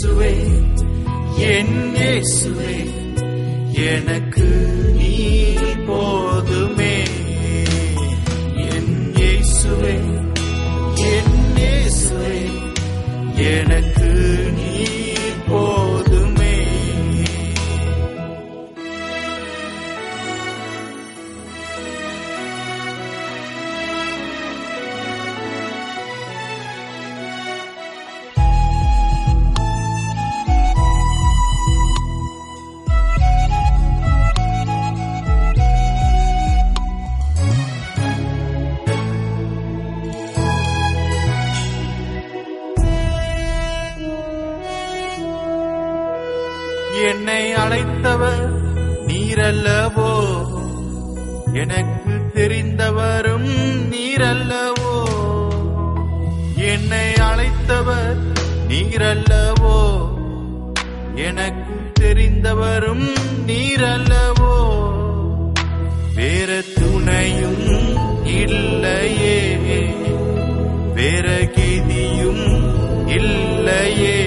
இயேசுவே என் இயேசுவே எனக்கு நீ போதுமே. என் இயேசுவே என் இயேசுவே எனக்கு நீ போதுமே. என்னை அழைத்தவர் நீரல்லவோ, எனக்கு தெரிந்தவரும் நீரல்லவோ. என்னை அழைத்தவர் நீரல்லவோ, எனக்கு தெரிந்தவரும் நீரல்லவோ. வேற துணையும் இல்லையே, வேற கீதியும் இல்லையே,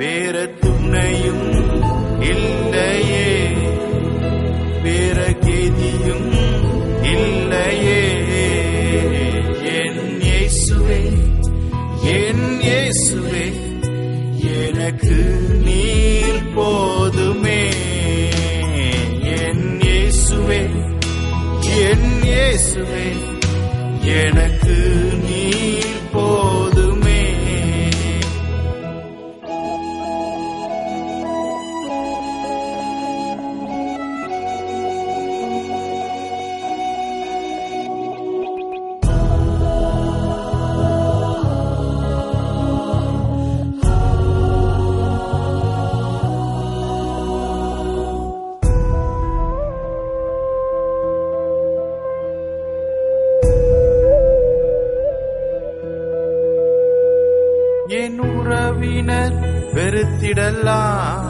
வேற துணையும் இல்லையே, வேற கீதியும் இல்லையே. என் இயேசுவே என் இயேசுவே எனக்கு நீர் போதுமே. என் இயேசுவே என் இயேசுவே எனக்கு நீர் போதுமே. என் உறவினர் வெறுத்திடலாம்,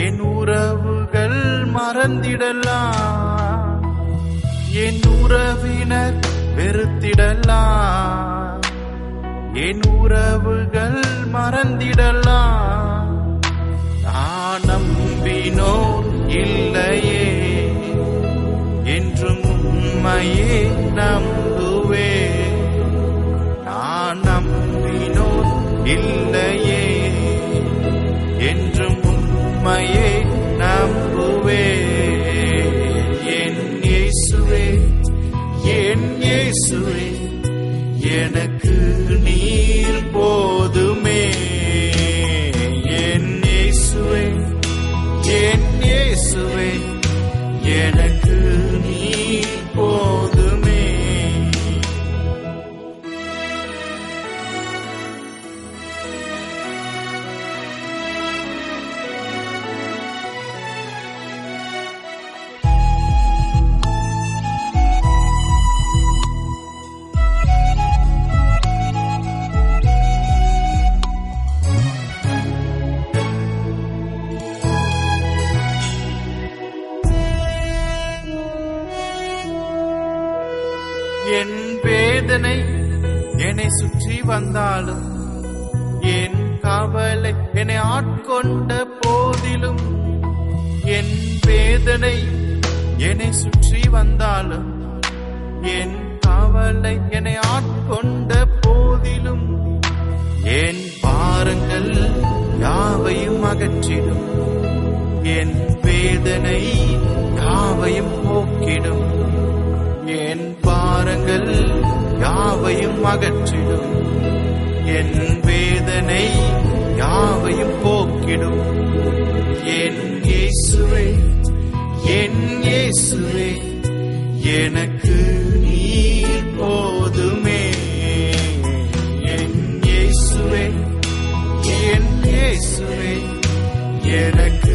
என் உறவுகள் மறந்திடலாம். என் உறவினர் வெறுத்திடலாம், என் உறவுகள் மறந்திடலாம். நான் நம்பினோர் இல்லையே, என்றும் உம்மையே நம்புவே. நான் நம்பினோர் இல்லையே, என்றும் உம்மையே நம்புவே. என் இயேசுவே என் இயேசுவே எனக்கு நீர் போதுமே. என் இயேசுவே என் இயேசுவே எனக்கு நீர் போதுமே. என் வேதனை என்னை சுற்றி வந்தாலும், என் கவலை என்னை ஆட்கொண்ட போதிலும், என் வேதனை என்னை சுற்றி வந்தாலும், என் கவலை என்னை ஆட்கொண்ட போதிலும், என் பாரங்கள் யாவையும் அகற்றிடும், என் வேதனை யாவையும் போக்கிடும். என் பாரங்கள் யாவையும் அகற்றிடும், என் வேதனை யாவையும் போக்கிடும். என் இயேசுவே என் இயேசுவே எனக்கு நீர் போதுமே. என் இயேசுவே என் இயேசுவே எனக்கு